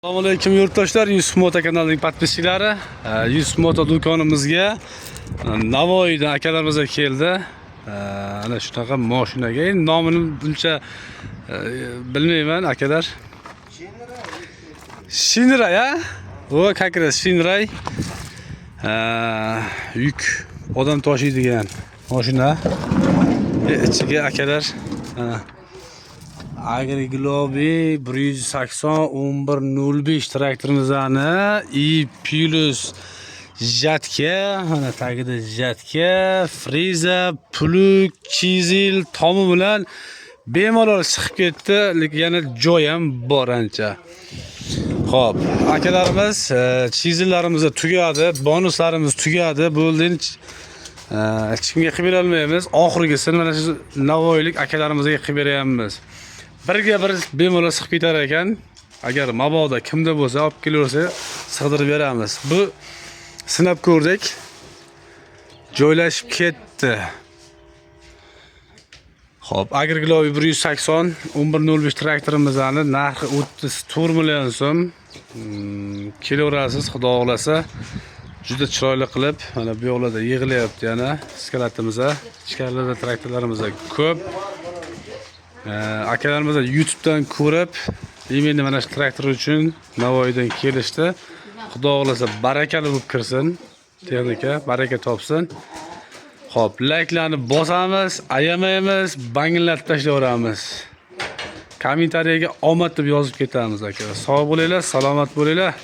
Assalomu alaykum yurtdoshlar, Yusuf Moto kanalining podpischilari. Yusuf Moto do'konimizga Navoiydan akalarimiz keldi. Ana shunaqa mashinaga, nomini buncha bilmayman akalar. Shinray ya? Bu как раз Shinray. Yuk odam tashiydigan mashina. Ichiga akalar Agri-Globe 180 1105 traktorimizani i plus jatka, mana tagida jatka, freza, plug, chizil tomi bilan bemalol chiqib ketdi, lekin yana joy ham bor ancha. Xo'p, akalarimiz chizillarimiz tugadi, bonuslarimiz tugadi. Bo'ldi, hech kimga qilib bera olmaymiz. Oxirgisini mana shu Navoiylik akalarimizga qilib beryapmiz. Birga bir bemalol siqib ketar ekan. Agar mabodo kimda bo'lsa olib kelaversa, sig'dirib beramiz. Bu sinab ko'rdik. Joylashib ketdi. Xo'p, Agri-Globe 180 1105 traktorimizning narxi 34 million so'm. Kelaverasiz, xudo xohlasa. Juda chiroyli qilib, mana bu yo'lda yig'ilyapti yana. Skalatimiz, ichkarilada traktorlarimiz ko'p. Akalarimiz YouTube'dan ko'rib, endi mana shu traktor uchun Navoiydan kelishdi. Xudo xohlasa barakali bo'lib kirsin. Texnika baraka topsin. Xo'p, like'larni bosamiz, ayamaymiz, bangillatib tashlayveramiz. Kommentariyaga omad deb yozib ketamiz aka. Sog' bo'linglar, salomat bo'linglar.